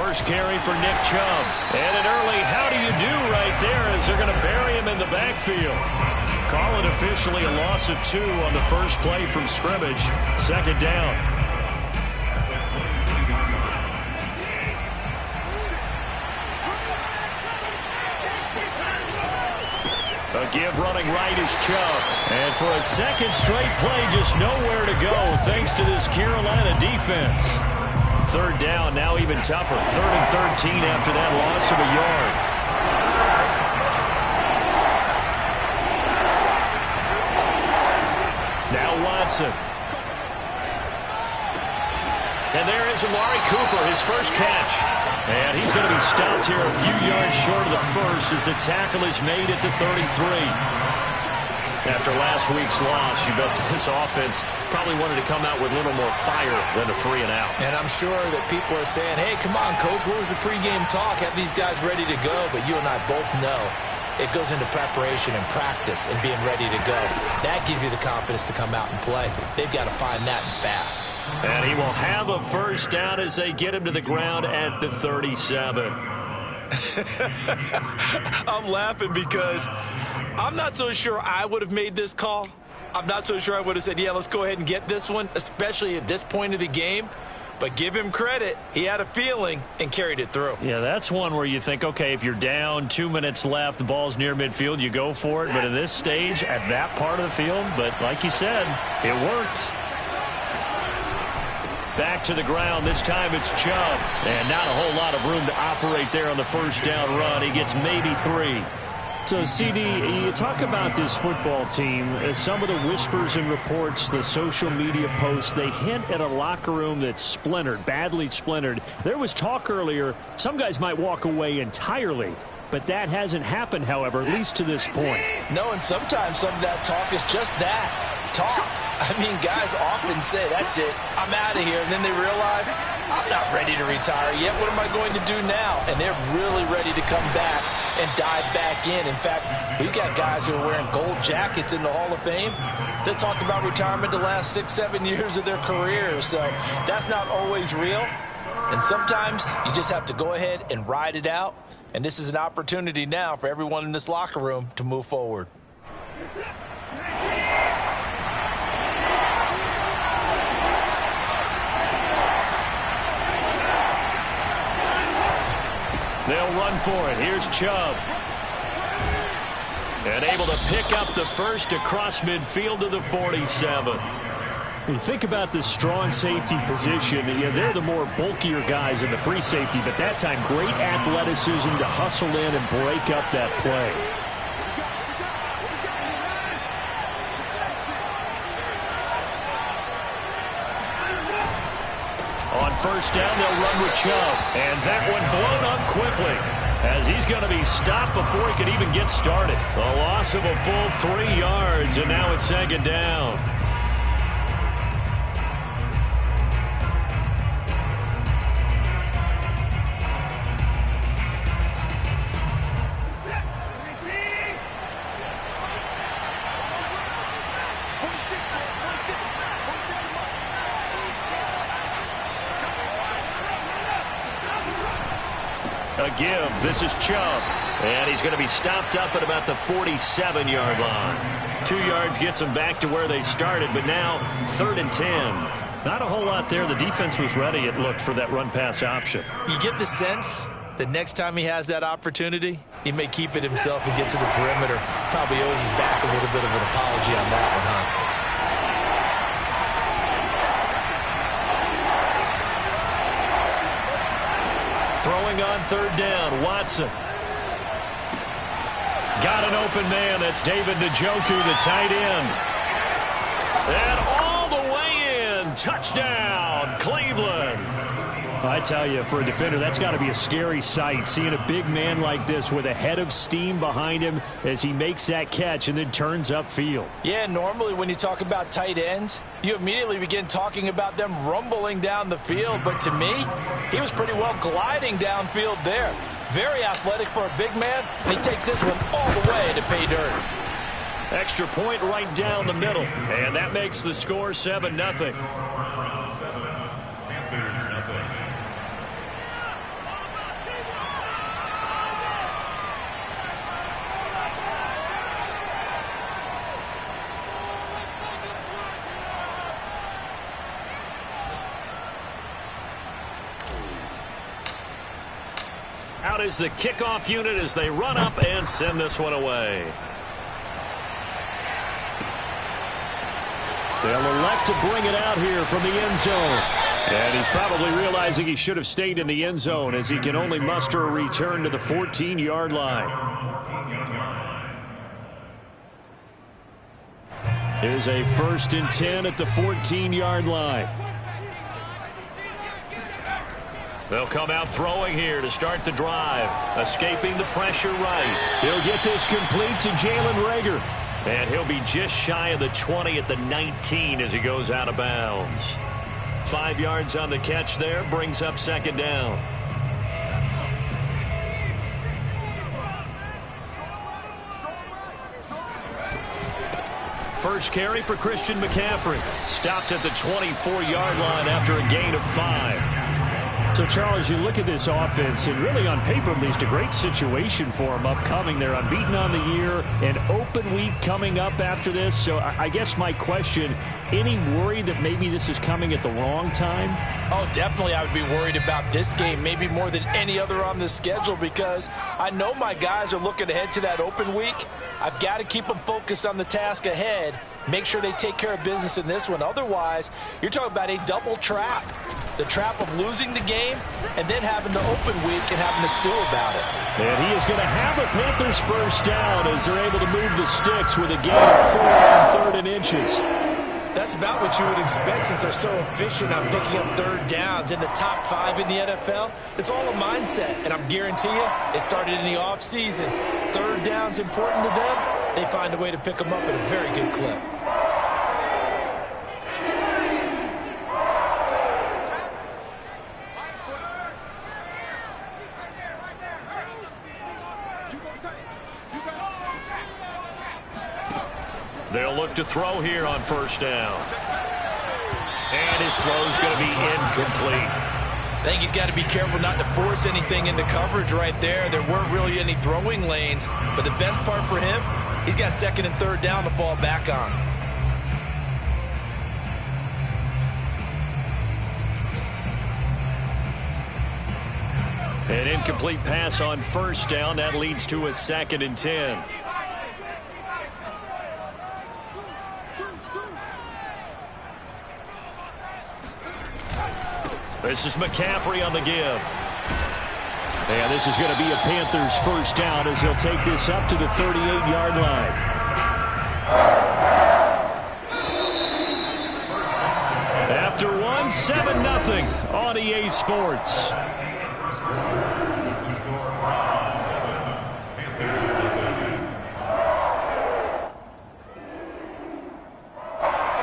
First carry for Nick Chubb. And an early how do you do right there as they're going to bury him in the backfield. Call it officially a loss of 2 on the first play from scrimmage. Second down. A give running right is Chubb. And for a second straight play, just nowhere to go thanks to this Carolina defense. Third down, now even tougher. 3rd and 13 after that loss of a yard. Now Watson. And there is Amari Cooper, his first catch. And he's going to be stopped here a few yards short of the first as the tackle is made at the 33. After last week's loss, you bet this offense probably wanted to come out with a little more fire than a 3 and out. And I'm sure that people are saying, hey, come on, Coach, what was the pregame talk? Have these guys ready to go? But you and I both know it goes into preparation and practice and being ready to go. That gives you the confidence to come out and play. They've got to find that and fast. And he will have a first down as they get him to the ground at the 37. I'm laughing because I'm not so sure I would have made this call. I'm not so sure I would have said, yeah, let's go ahead and get this one, especially at this point of the game. But give him credit. He had a feeling and carried it through. Yeah, that's one where you think, okay, if you're down, 2 minutes left, the ball's near midfield, you go for it. But at this stage, at that part of the field, but like you said, it worked. Back to the ground. This time it's Chubb. And not a whole lot of room to operate there on the first down run. He gets maybe 3. So, CD, you talk about this football team. Some of the whispers and reports, the social media posts, they hint at a locker room that's splintered, badly splintered. There was talk earlier, some guys might walk away entirely. But that hasn't happened, however, at least to this point. No, and sometimes some of that talk is just that, talk. I mean, guys often say, that's it, I'm out of here. And then they realize, I'm not ready to retire yet. What am I going to do now? And they're really ready to come back and dive back in. In fact, we've got guys who are wearing gold jackets in the Hall of Fame that talked about retirement the last 6-7 years of their careers. So that's not always real. And sometimes you just have to go ahead and ride it out. And this is an opportunity now for everyone in this locker room to move forward. They'll run for it. Here's Chubb. And able to pick up the first across midfield to the 47. You think about this strong safety position, yeah, they're the more bulkier guys in the free safety, but that time great athleticism to hustle in and break up that play. On first down, they'll run with Chubb. And that one blown up quickly as he's going to be stopped before he can even get started. A loss of a full 3 yards, and now it's second down. A give. This is Chubb. And he's going to be stopped up at about the 47-yard line. 2 yards gets them back to where they started, but now 3rd and 10. Not a whole lot there. The defense was ready, it looked, for that run-pass option. You get the sense that next time he has that opportunity, he may keep it himself and get to the perimeter. Probably owes his back a little bit of an apology on that one, huh? Throwing on 3rd down, Watson. Got an open man. That's David Njoku, the tight end. And all the way in. Touchdown, Cleveland. I tell you, for a defender, that's got to be a scary sight, seeing a big man like this with a head of steam behind him as he makes that catch and then turns upfield. Yeah, normally when you talk about tight ends, you immediately begin talking about them rumbling down the field. But to me, he was pretty well gliding downfield there. Very athletic for a big man, and he takes this one all the way to pay dirt. Extra point right down the middle, and that makes the score 7-0. Out is the kickoff unit as they run up and send this one away. They'll elect to bring it out here from the end zone. And he's probably realizing he should have stayed in the end zone as he can only muster a return to the 14-yard line. Here's a 1st and 10 at the 14-yard line. They'll come out throwing here to start the drive. Escaping the pressure right. He'll get this complete to Jalen Reagor. And he'll be just shy of the 20 at the 19 as he goes out of bounds. 5 yards on the catch there, brings up 2nd down. First carry for Christian McCaffrey. Stopped at the 24-yard line after a gain of 5. So, Charles, you look at this offense, and really on paper, at least, a great situation for them upcoming. They're unbeaten on the year, an open week coming up after this. So I guess my question, any worry that maybe this is coming at the wrong time? Oh, definitely I would be worried about this game, maybe more than any other on the schedule, because I know my guys are looking ahead to that open week. I've got to keep them focused on the task ahead, make sure they take care of business in this one. Otherwise, you're talking about a double trap. The trap of losing the game and then having the open week and having to stew about it. And he is going to have a Panthers first down as they're able to move the sticks with a gain of 4 on 3rd and inches. That's about what you would expect since they're so efficient on picking up 3rd downs in the top 5 in the NFL. It's all a mindset, and I'm guarantee you it started in the offseason. 3rd down's important to them. They find a way to pick them up at a very good clip. They'll look to throw here on 1st down. And his throw's going to be incomplete. I think he's got to be careful not to force anything into coverage right there. There weren't really any throwing lanes. But the best part for him, he's got 2nd and 3rd down to fall back on. An incomplete pass on 1st down. That leads to a 2nd and 10. This is McCaffrey on the give. And this is going to be a Panthers first down as he'll take this up to the 38-yard line. After 7-0 on EA Sports.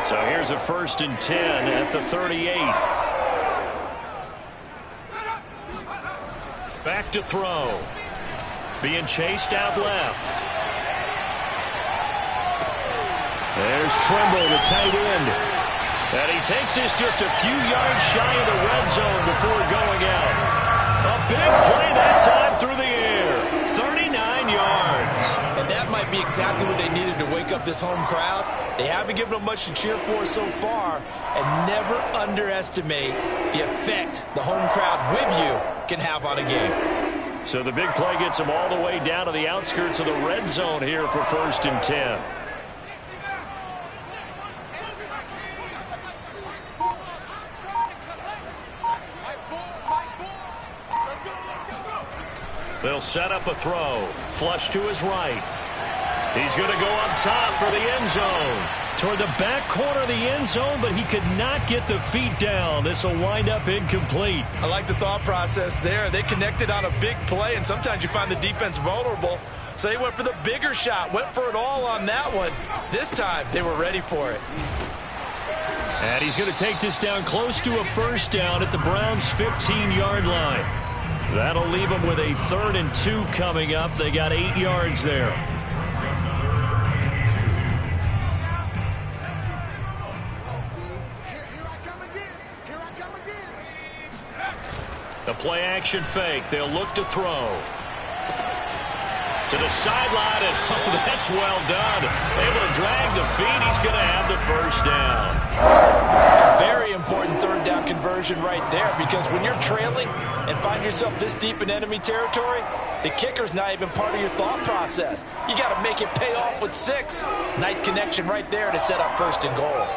So here's a 1st and 10 at the 38. Back to throw. Being chased out left. There's Trimble, the tight end. And he takes this just a few yards shy of the red zone before going out. A big play that time through the air. 39 yards. And that might be exactly what they needed to wake up this home crowd. They haven't given them much to cheer for so far. And never underestimate the effect the home crowd with you can have on a game. So the big play gets them all the way down to the outskirts of the red zone here for 1st and 10. They'll set up a throw. Flush to his right. He's going to go up top for the end zone. Toward the back corner of the end zone, but he could not get the feet down. This will wind up incomplete. I like the thought process there. They connected on a big play, and sometimes you find the defense vulnerable. So they went for the bigger shot, went for it all on that one. This time, they were ready for it. And he's going to take this down close to a first down at the Browns' 15-yard line. That'll leave them with a 3rd and 2 coming up. They got 8 yards there. The play action fake. They'll look to throw. To the sideline, and oh, that's well done. Able to drag the feet. He's going to have the first down. Very very important third down conversion right there, because when you're trailing and find yourself this deep in enemy territory, the kicker's not even part of your thought process. You got to make it pay off with 6. Nice connection right there to set up 1st and goal.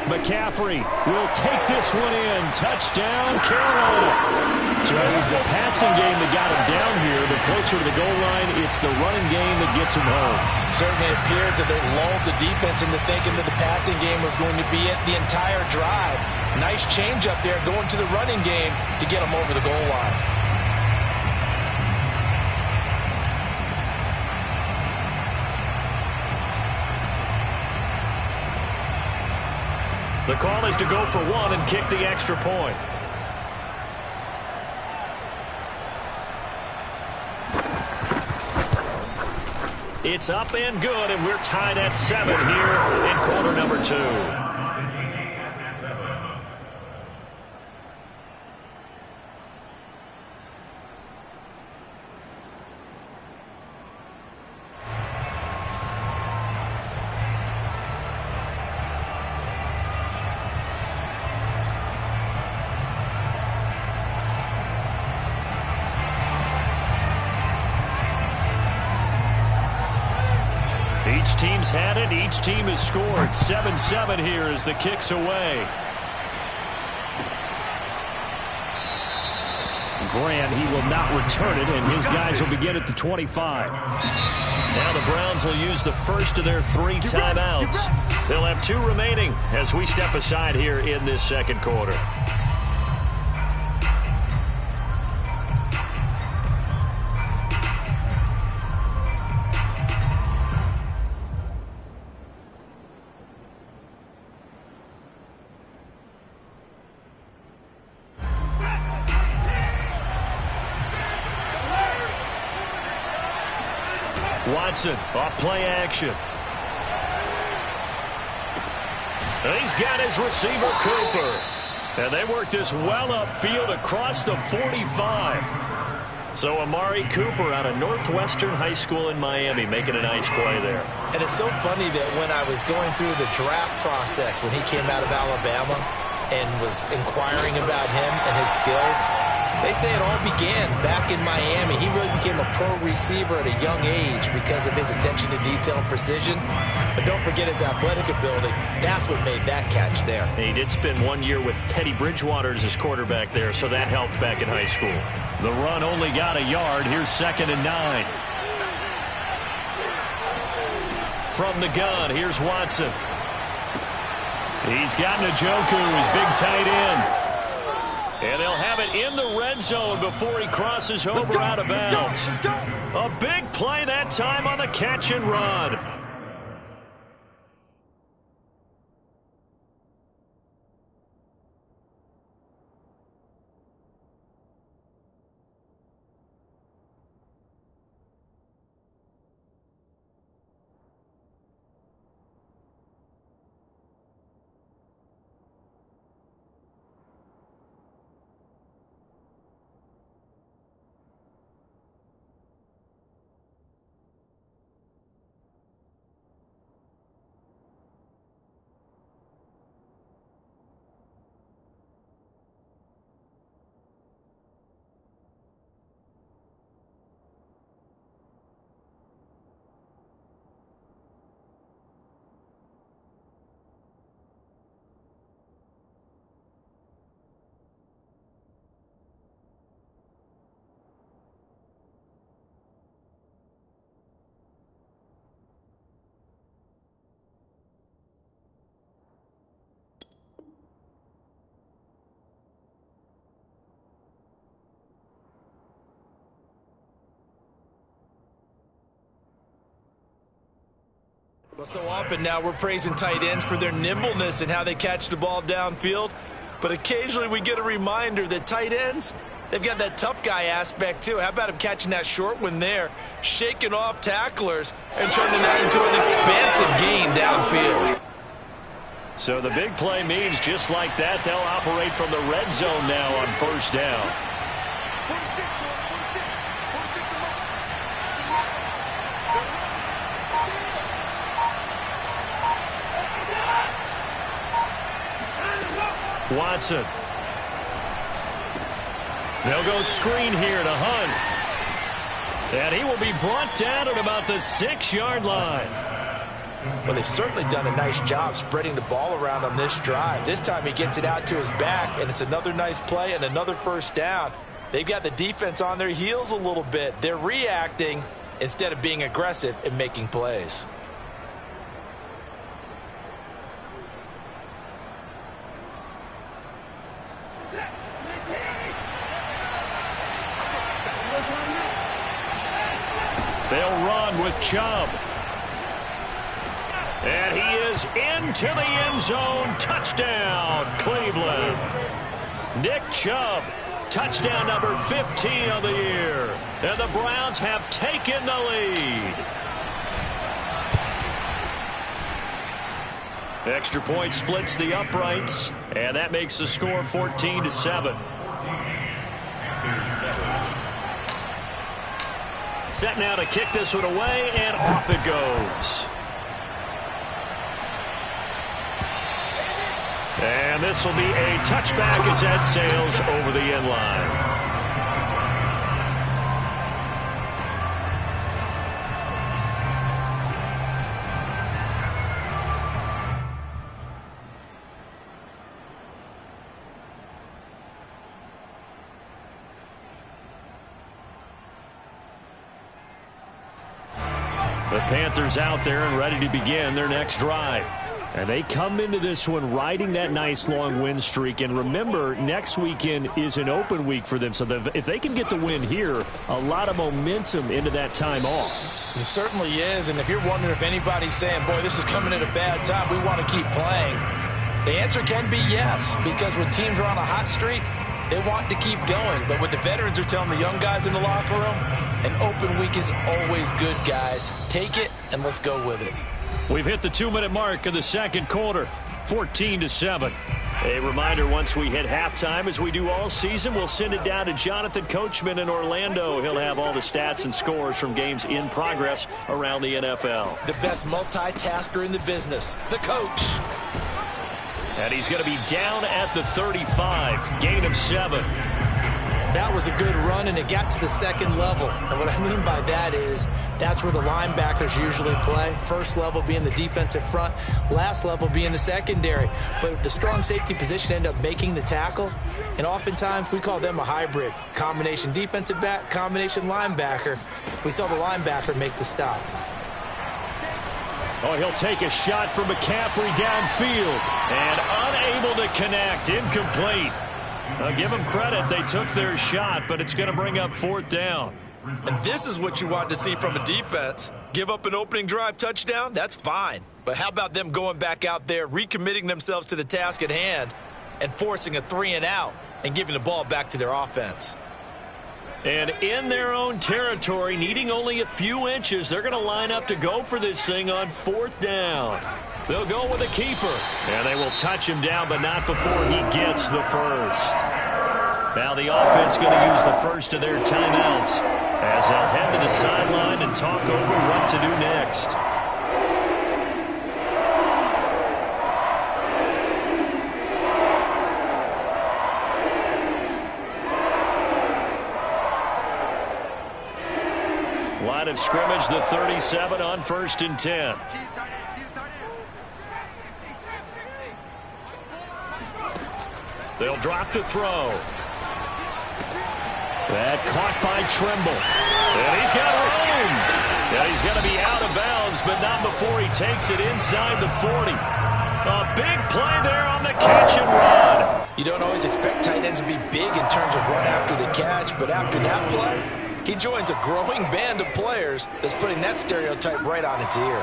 McCaffrey will take this one in. Touchdown, Carolina. So it was the passing game that got him down here, but closer to the goal line, it's the running game that gets him home. Certainly appears that they lulled the defense into thinking that the passing game was going to be it the entire drive. Nice change up there going to the running game to get him over the goal line. The call is to go for 1 and kick the extra point. It's up and good, and we're tied at 7 here in quarter number 2. Each team's had it. Each team has scored. 7-7 here as the kick's away. Grant, he will not return it, and his guys will begin at the 25. Now the Browns will use the first of their 3 timeouts. They'll have 2 remaining as we step aside here in this second quarter. Watson off play action. And he's got his receiver Cooper. And they work this well upfield across the 45. So Amari Cooper out of Northwestern High School in Miami making a nice play there. And it's so funny that when I was going through the draft process when he came out of Alabama and was inquiring about him and his skills, they say it all began back in Miami. He really became a pro receiver at a young age because of his attention to detail and precision. But don't forget his athletic ability. That's what made that catch there. He did spend 1 year with Teddy Bridgewater as his quarterback there, so that helped back in high school. The run only got a yard. Here's 2nd and 9. From the gun, here's Watson. He's got Njoku, his big tight end. And they'll have it in the red zone before he crosses over out of bounds. A big play that time on the catch and run. Well, so often now we're praising tight ends for their nimbleness and how they catch the ball downfield. But occasionally we get a reminder that tight ends, they've got that tough guy aspect too. How about him catching that short one there, shaking off tacklers, and turning that into an expansive gain downfield. So the big play means just like that, they'll operate from the red zone now on 1st down. Watson. They'll go screen here to Hunt. And he will be brought down at about the 6-yard line. Well, they've certainly done a nice job spreading the ball around on this drive. This time he gets it out to his back, and it's another nice play and another first down. They've got the defense on their heels a little bit. They're reacting instead of being aggressive and making plays. They'll run with Chubb. And he is into the end zone. Touchdown, Cleveland. Nick Chubb, touchdown number 15 of the year. And the Browns have taken the lead. Extra point splits the uprights, and that makes the score 14-7. Set now to kick this one away, and off it goes. And this will be a touchback as that sails over the end line. The Panthers out there and ready to begin their next drive. And they come into this one riding that nice long win streak. And remember, next weekend is an open week for them. So if they can get the win here, a lot of momentum into that time off. It certainly is. And if you're wondering if anybody's saying, boy, this is coming at a bad time, we want to keep playing, the answer can be yes. Because when teams are on a hot streak, they want to keep going. But what the veterans are telling the young guys in the locker room, an open week is always good, guys. Take it and let's go with it. We've hit the 2-minute mark of the second quarter, 14-7. A reminder, once we hit halftime, as we do all season, we'll send it down to Jonathan Coachman in Orlando. He'll have all the stats and scores from games in progress around the NFL. The best multitasker in the business, the coach. And he's going to be down at the 35, gain of 7. That was a good run, and it got to the second level. And what I mean by that is that's where the linebackers usually play. First level being the defensive front, last level being the secondary. But the strong safety position ended up making the tackle, and oftentimes we call them a hybrid. Combination defensive back, combination linebacker. We saw the linebacker make the stop. Oh, he'll take a shot from McCaffrey downfield, and unable to connect, incomplete. I'll give them credit. They took their shot, but it's going to bring up 4th down. And this is what you want to see from a defense. Give up an opening drive touchdown, that's fine. But how about them going back out there, recommitting themselves to the task at hand, and forcing a 3-and-out and giving the ball back to their offense. And in their own territory, needing only a few inches, they're going to line up to go for this thing on 4th down. They'll go with a keeper, and they will touch him down, but not before he gets the first. Now the offense going to use the first of their timeouts as they'll head to the sideline and talk over what to do next. Line of scrimmage, the 37 on 1st and 10. They'll drop to throw. That caught by Trimble. And he's got room. Yeah, he's going to be out of bounds, but not before he takes it inside the 40. A big play there on the catch and run. You don't always expect tight ends to be big in terms of run after the catch, but after that play, he joins a growing band of players that's putting that stereotype right on its ear.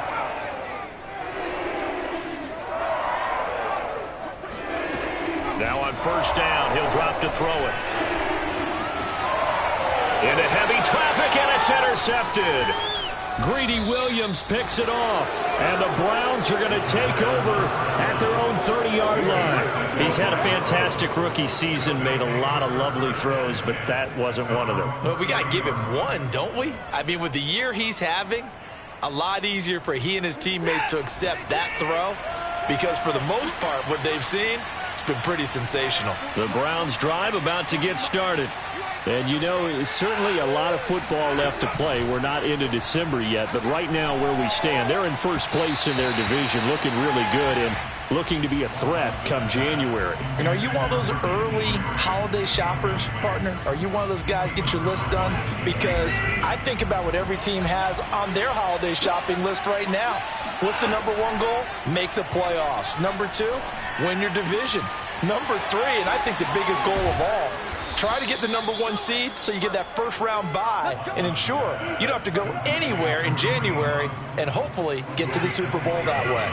Now on 1st down, he'll drop to throw it. Into heavy traffic, and it's intercepted. Greedy Williams picks it off, and the Browns are going to take over at their own 30-yard line. He's had a fantastic rookie season, made a lot of lovely throws, but that wasn't one of them. Well, we got to give him one, don't we? I mean, with the year he's having, a lot easier for he and his teammates to accept that throw, because for the most part, what they've seen, It's been pretty sensational. The Browns drive about to get started. And, you know, certainly a lot of football left to play. We're not into December yet, but right now where we stand, they're in first place in their division, looking really good and looking to be a threat come January. And are you one of those early holiday shoppers, partner? Are you one of those guys get your list done? Because I think about what every team has on their holiday shopping list right now. What's the number one goal? Make the playoffs. Number two, win your division. Number three, and I think the biggest goal of all, try to get the number one seed so you get that first round bye and ensure you don't have to go anywhere in January and hopefully get to the Super Bowl that way.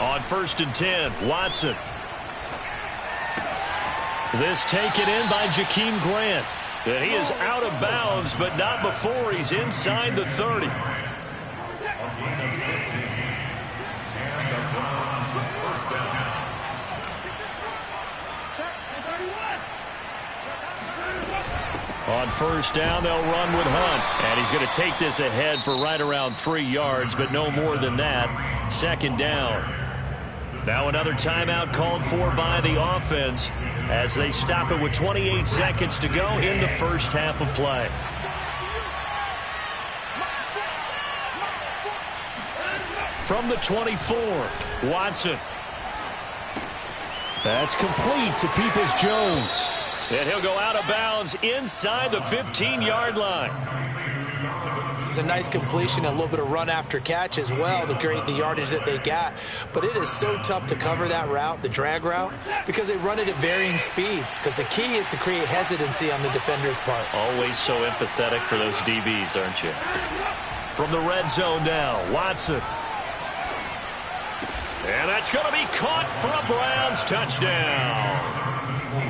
On 1st and 10, Watson. This taken in by Jakeem Grant. And he is out of bounds, but not before he's inside the 30. On 1st down, they'll run with Hunt. And he's going to take this ahead for right around 3 yards, but no more than that. 2nd down. Now another timeout called for by the offense as they stop it with 28 seconds to go in the first half of play. From the 24, Watson. That's complete to Peoples-Jones. And he'll go out of bounds inside the 15-yard line. It's a nice completion, a little bit of run after catch as well to create the yardage that they got. But it is so tough to cover that route, the drag route, because they run it at varying speeds. Because the key is to create hesitancy on the defender's part. Always so empathetic for those DBs, aren't you? From the red zone now, Watson. And that's going to be caught for a Browns touchdown.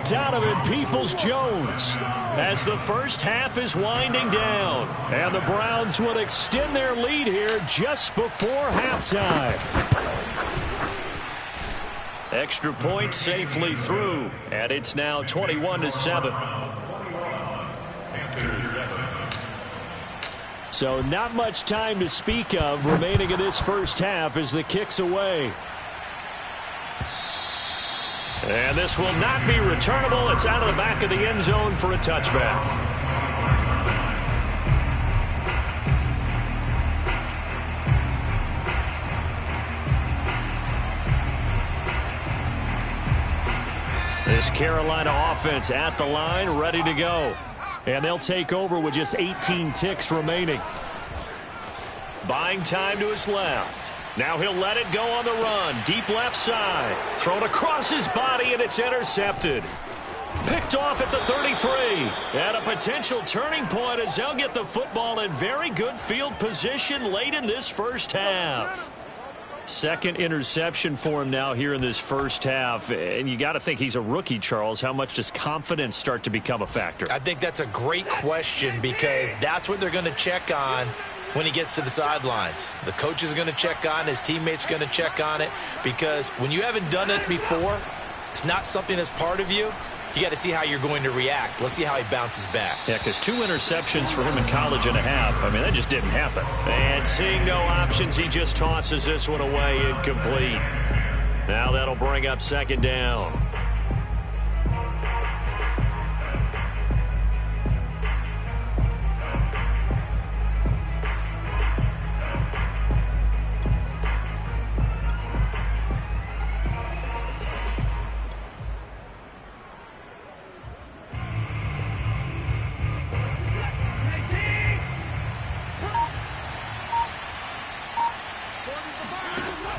Donovan Peoples-Jones as the first half is winding down. And the Browns would extend their lead here just before halftime. Extra point safely through, and it's now 21-7. So not much time to speak of remaining in this first half as the kick's away. And this will not be returnable. It's out of the back of the end zone for a touchback. This Carolina offense at the line, ready to go. And they'll take over with just 18 ticks remaining. Buying time to his left. Now he'll let it go on the run. Deep left side. Thrown across his body, and it's intercepted. Picked off at the 33. And a potential turning point as they'll get the football in very good field position late in this first half. Second interception for him now here in this first half. And you got to think he's a rookie, Charles. How much does confidence start to become a factor? I think that's a great question because that's what they're going to check on when he gets to the sidelines. The coach is going to check on, his teammates going to check on it, because when you haven't done it before, it's not something that's part of you. You got to see how you're going to react. Let's see how he bounces back. Yeah, because 2 interceptions for him in college and a half. I mean, that just didn't happen. And seeing no options, he just tosses this one away incomplete. Now that'll bring up 2nd down.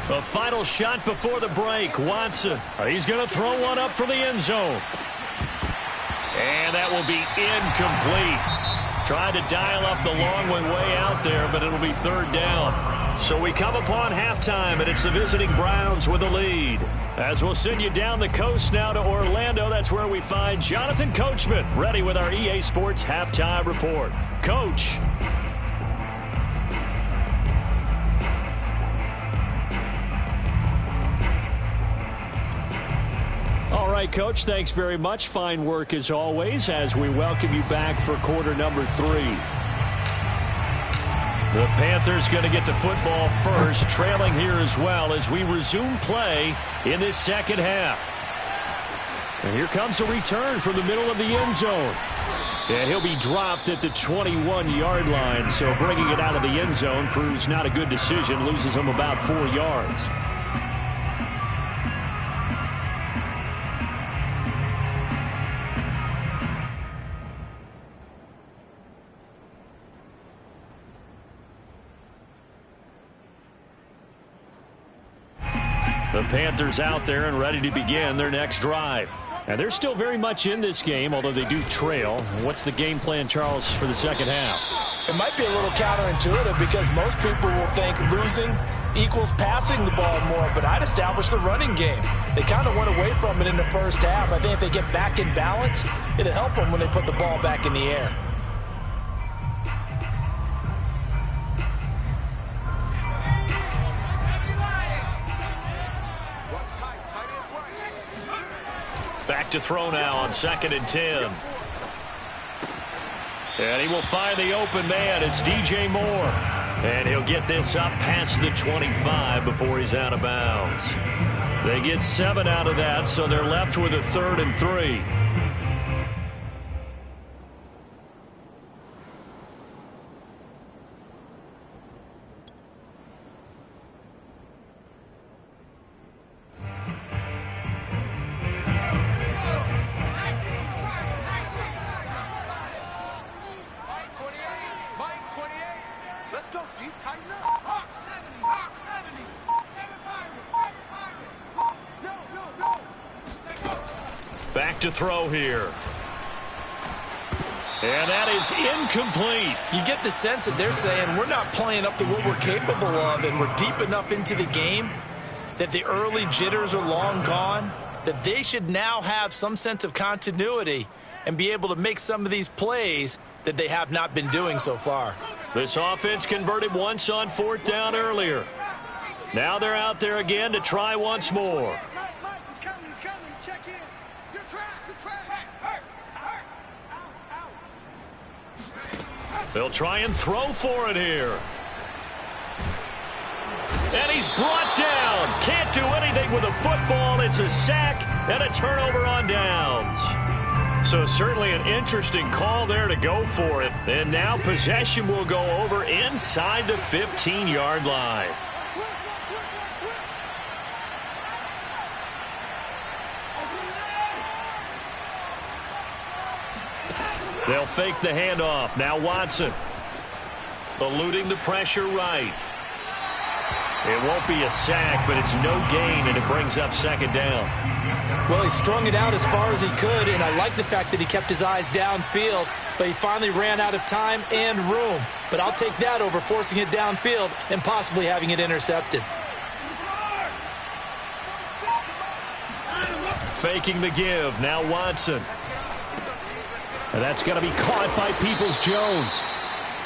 A final shot before the break. Watson. He's going to throw one up for the end zone. And that will be incomplete. Tried to dial up the long way out there, but it'll be 3rd down. So we come upon halftime, and it's the visiting Browns with the lead. As we'll send you down the coast now to Orlando, that's where we find Jonathan Coachman, ready with our EA Sports Halftime Report. Coach. All right, Coach, thanks very much. Fine work as always as we welcome you back for quarter number 3. The Panthers going to get the football first, trailing here as well as we resume play in this second half. And here comes a return from the middle of the end zone. And he'll be dropped at the 21-yard line, so bringing it out of the end zone proves not a good decision, loses him about 4 yards. The Panthers out there and ready to begin their next drive. And they're still very much in this game, although they do trail. What's the game plan, Charles, for the second half? It might be a little counterintuitive because most people will think losing equals passing the ball more, but I'd establish the running game. They kind of went away from it in the first half. I think if they get back in balance, it'll help them when they put the ball back in the air. Back to throw now on 2nd and 10. And he will find the open man. It's DJ Moore. And he'll get this up past the 25 before he's out of bounds. They get 7 out of that, so they're left with a 3rd and 3. Back to throw here. And that is incomplete. You get the sense that they're saying we're not playing up to what we're capable of, and we're deep enough into the game that the early jitters are long gone, that they should now have some sense of continuity and be able to make some of these plays that they have not been doing so far. This offense converted once on 4th down earlier. Now they're out there again to try once more. They'll try and throw for it here. And he's brought down. Can't do anything with a football. It's a sack and a turnover on downs. So certainly an interesting call there to go for it. And now possession will go over inside the 15-yard line. They'll fake the handoff. Now Watson. Eluding the pressure right. It won't be a sack, but it's no gain, and it brings up 2nd down. Well, he strung it out as far as he could, and I like the fact that he kept his eyes downfield, but he finally ran out of time and room. But I'll take that over forcing it downfield and possibly having it intercepted. Faking the give. Now Watson. And that's going to be caught by Peoples-Jones.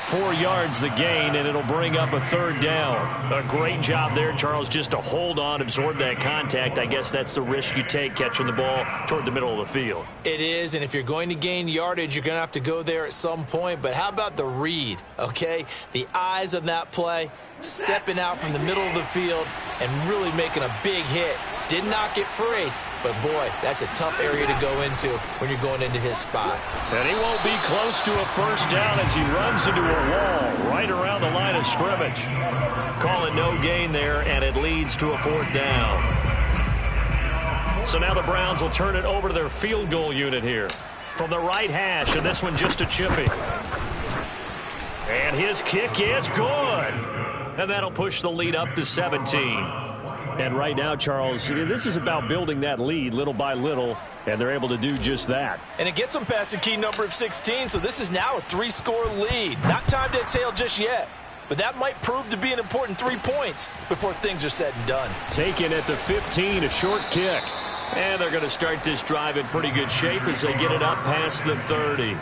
4 yards the gain, and it'll bring up a 3rd down. A great job there, Charles, just to hold on, absorb that contact. I guess that's the risk you take, catching the ball toward the middle of the field. It is, and if you're going to gain yardage, you're going to have to go there at some point. But how about the read, okay? The eyes on that play, stepping out from the middle of the field and really making a big hit. Did not get free, but boy, that's a tough area to go into when you're going into his spot. And he won't be close to a 1st down as he runs into a wall right around the line of scrimmage. Call it no gain there, and it leads to a 4th down. So now the Browns will turn it over to their field goal unit here from the right hash, and this one just a chippy. And his kick is good. And that'll push the lead up to 17. And right now, Charles, this is about building that lead little by little, and they're able to do just that. And it gets them past the key number of 16, so this is now a 3-score lead. Not time to exhale just yet, but that might prove to be an important 3 points before things are said and done. Taken at the 15, a short kick. And they're going to start this drive in pretty good shape as they get it up past the 30.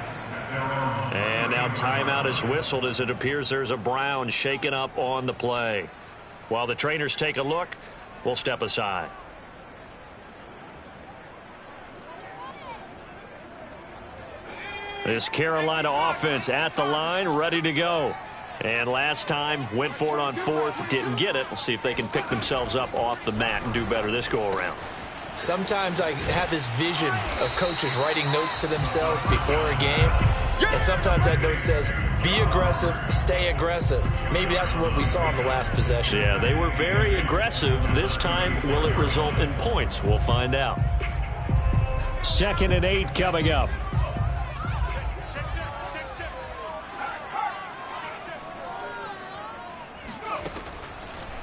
And now timeout is whistled as it appears there's a Brown shaken up on the play. While the trainers take a look, we'll step aside. This Carolina offense at the line, ready to go. And last time, went for it on fourth, didn't get it. We'll see if they can pick themselves up off the mat and do better this go-around. Sometimes I have this vision of coaches writing notes to themselves before a game. And sometimes that note says, be aggressive, stay aggressive. Maybe that's what we saw in the last possession. Yeah, they were very aggressive. This time, will it result in points? We'll find out. 2nd and 8 coming up.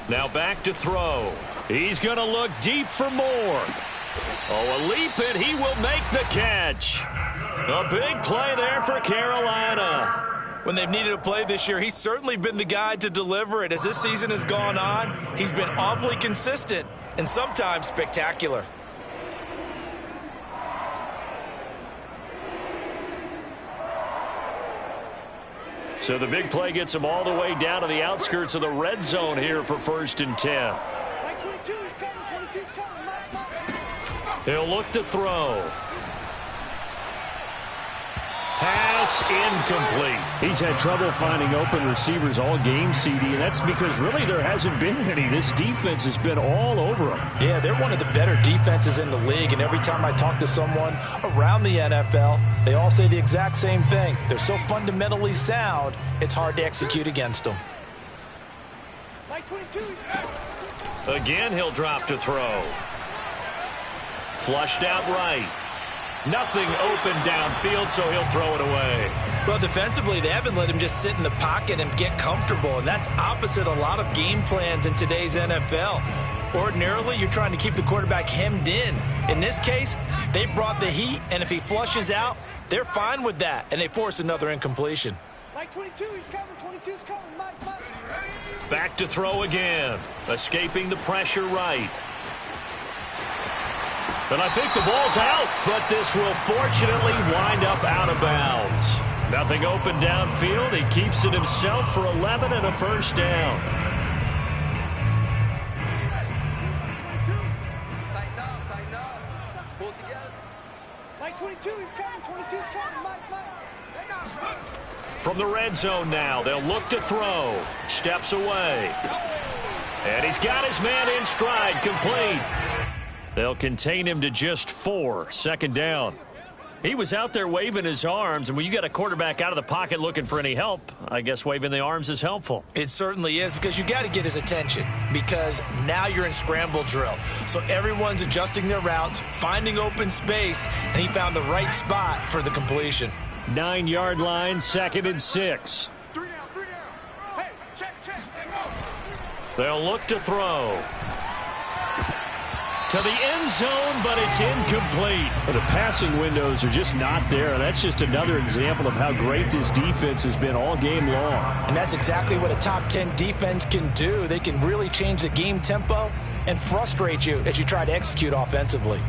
Now back to throw. He's going to look deep for more. Oh, a leap, and he will make the catch. A big play there for Carolina. When they've needed a play this year, he's certainly been the guy to deliver it. As this season has gone on, he's been awfully consistent and sometimes spectacular. So the big play gets him all the way down to the outskirts of the red zone here for 1st and 10. He'll look to throw. Pass incomplete. He's had trouble finding open receivers all game, CD, and that's because really there hasn't been any. This defense has been all over them. Yeah, they're one of the better defenses in the league, and every time I talk to someone around the NFL, they all say the exact same thing. They're so fundamentally sound, it's hard to execute against them. Again, he'll drop to throw. Flushed out right. Nothing open downfield, so he'll throw it away. Well, defensively, they haven't let him just sit in the pocket and get comfortable, and that's opposite a lot of game plans in today's NFL. Ordinarily, you're trying to keep the quarterback hemmed in. In this case, they brought the heat, and if he flushes out, they're fine with that, and they force another incompletion. Mike 22, he's coming. 22's coming. Mike. Back to throw again. Escaping the pressure right. And I think the ball's out, but this will fortunately wind up out of bounds. Nothing open downfield. He keeps it himself for 11 and a first down. Tighten up. Pull it together. Mike 22, he's coming. 22's coming. Mike. From the red zone now, they'll look to throw. Steps away. And he's got his man in stride, complete. They'll contain him to just 4, 2nd down. He was out there waving his arms, and when you got a quarterback out of the pocket looking for any help, I guess waving the arms is helpful. It certainly is, because you got to get his attention, because now you're in scramble drill. So everyone's adjusting their routes, finding open space, and he found the right spot for the completion. 9-yard line, 2nd and 6. 3 down. Hey, check. They'll look to throw. To the end zone, but it's incomplete. Well, the passing windows are just not there. That's just another example of how great this defense has been all game long. And that's exactly what a top 10 defense can do. They can really change the game tempo and frustrate you as you try to execute offensively.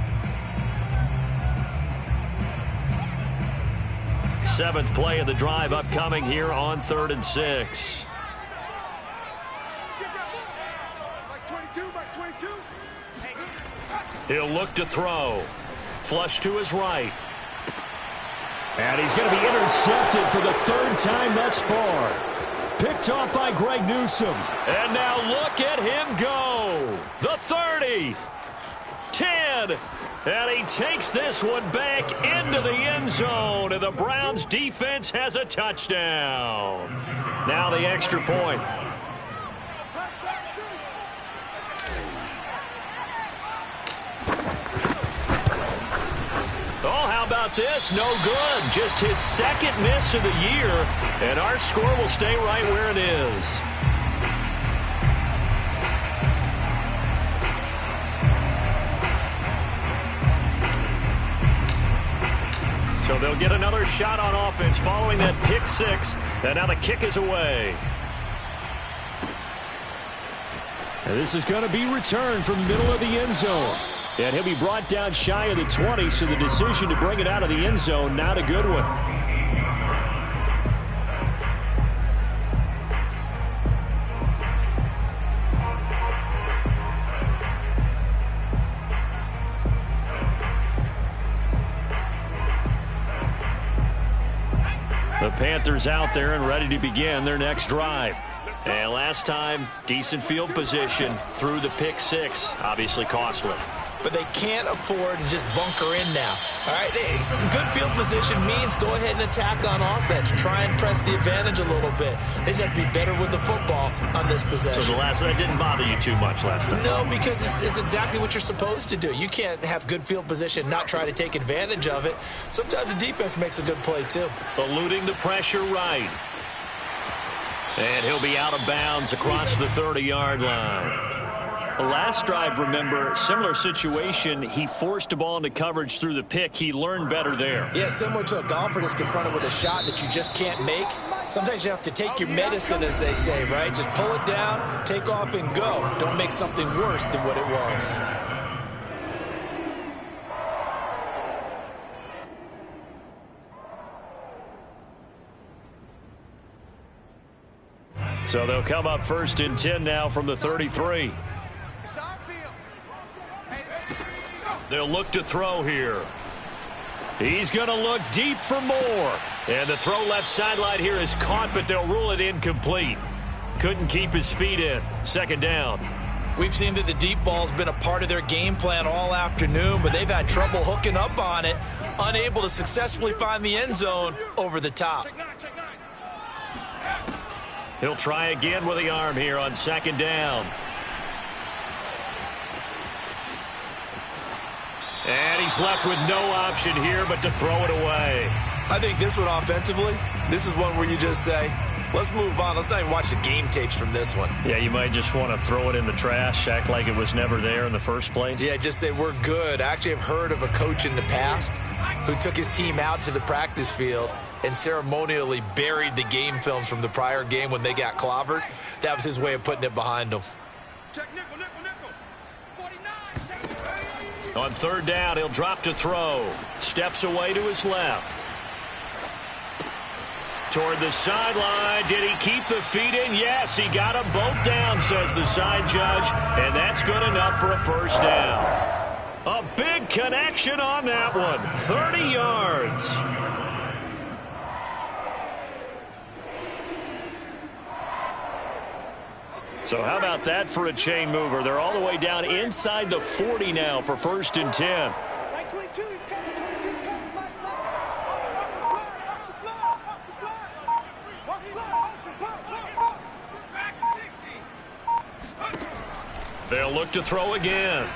7th play of the drive upcoming here on 3rd and 6. Mike 22. He'll look to throw. Flush to his right. And he's going to be intercepted for the 3rd time thus far. Picked off by Greg Newsome. And now look at him go. The 30. 10. And he takes this one back into the end zone. And the Browns defense has a touchdown. Now the extra point. Oh, how about this? No good. Just his 2nd miss of the year. And our score will stay right where it is. So they'll get another shot on offense following that pick 6. And now the kick is away. And this is going to be returned from the middle of the end zone. And he'll be brought down shy of the 20, so the decision to bring it out of the end zone, not a good one. The The Panthers out there and ready to begin their next drive. And last time, decent field position through the pick six. Obviously costly. But they can't afford to just bunker in now. All right, good field position means go ahead and attack on offense. Try and press the advantage a little bit. They just have to be better with the football on this possession. So that didn't bother you too much last time? No, because it's exactly what you're supposed to do. You can't have good field position, not try to take advantage of it. Sometimes the defense makes a good play, too. Eluding the pressure right. And he'll be out of bounds across the 30-yard line. Last drive, remember, similar situation. He forced a ball into coverage through the pick. He learned better there. Yeah, similar to a golfer that's confronted with a shot that you just can't make. Sometimes you have to take your medicine, as they say, right? Just pull it down, take off, and go. Don't make something worse than what it was. So they'll come up 1st and 10 now from the 33. They'll look to throw here. He's going to look deep for more. And the throw left sideline here is caught, but they'll rule it incomplete. Couldn't keep his feet in. 2nd down. We've seen that the deep ball's been a part of their game plan all afternoon, but they've had trouble hooking up on it, unable to successfully find the end zone over the top. He'll try again with the arm here on 2nd down. And he's left with no option here but to throw it away. I think this one offensively, this is one where you just say, let's move on. Let's not even watch the game tapes from this one. Yeah, you might just want to throw it in the trash, act like it was never there in the first place. Yeah, just say we're good. I actually have heard of a coach in the past who took his team out to the practice field and ceremonially buried the game films from the prior game when they got clobbered. That was his way of putting it behind them. On 3rd down, he'll drop to throw. Steps away to his left. Toward the sideline. Did he keep the feet in? Yes, he got them both down, says the side judge. And that's good enough for a 1st down. A big connection on that one. 30 yards. So how about that for a chain mover? They're all the way down inside the 40 now for 1st and 10. Like 22, he's coming. 22's coming. Mike. They'll look to throw again.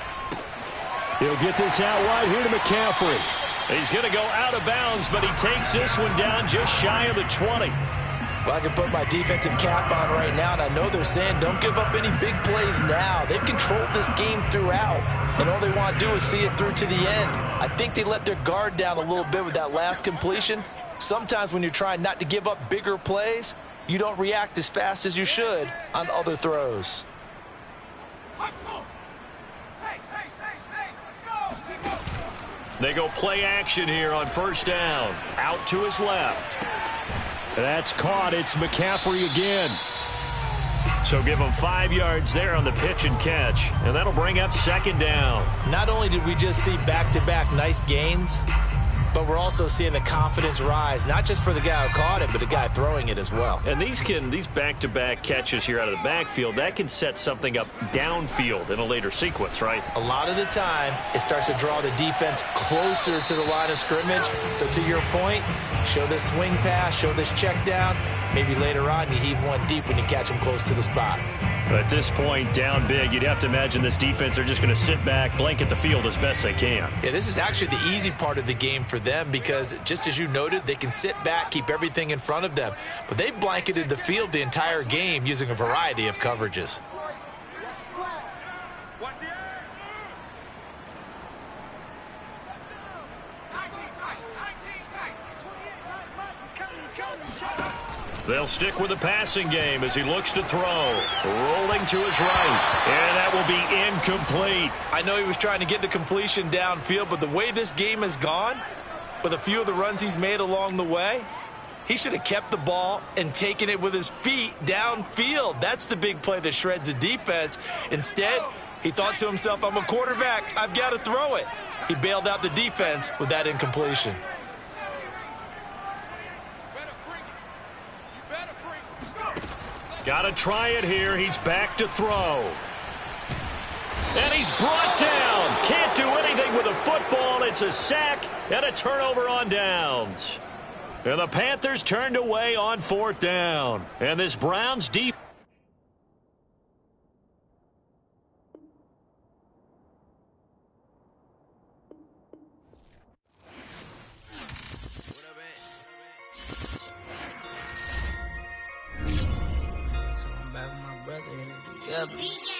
He'll get this out wide here to McCaffrey. He's going to go out of bounds, but he takes this one down just shy of the 20. Well, I can put my defensive cap on right now, and I know they're saying don't give up any big plays now. They've controlled this game throughout, and all they want to do is see it through to the end. I think they let their guard down a little bit with that last completion. Sometimes when you're trying not to give up bigger plays, you don't react as fast as you should on other throws. They go play action here on 1st down. Out to his left. That's caught. It's McCaffrey again. So give him 5 yards there on the pitch and catch. And that'll bring up 2nd down. Not only did we just see back-to-back nice gains, but we're also seeing the confidence rise, not just for the guy who caught it, but the guy throwing it as well. And these back-to-back catches here out of the backfield, that can set something up downfield in a later sequence, right? A lot of the time, it starts to draw the defense closer to the line of scrimmage. So to your point, show this swing pass, show this check down. Maybe later on, you heave one deep when you catch them close to the spot. But at this point, down big, you'd have to imagine this defense, they're just going to sit back, blanket the field as best they can. Yeah, this is actually the easy part of the game for them because, just as you noted, they can sit back, keep everything in front of them. But they've blanketed the field the entire game using a variety of coverages. They'll stick with the passing game as he looks to throw. Rolling to his right. And that will be incomplete. I know he was trying to get the completion downfield, but the way this game has gone, with a few of the runs he's made along the way, he should have kept the ball and taken it with his feet downfield. That's the big play that shreds the defense. Instead, he thought to himself, I'm a quarterback. I've got to throw it. He bailed out the defense with that incompletion. Got to try it here. He's back to throw. And he's brought down. Can't do anything with a football. It's a sack and a turnover on downs. And the Panthers turned away on 4th down. And this Browns defense. Talking about my brother together.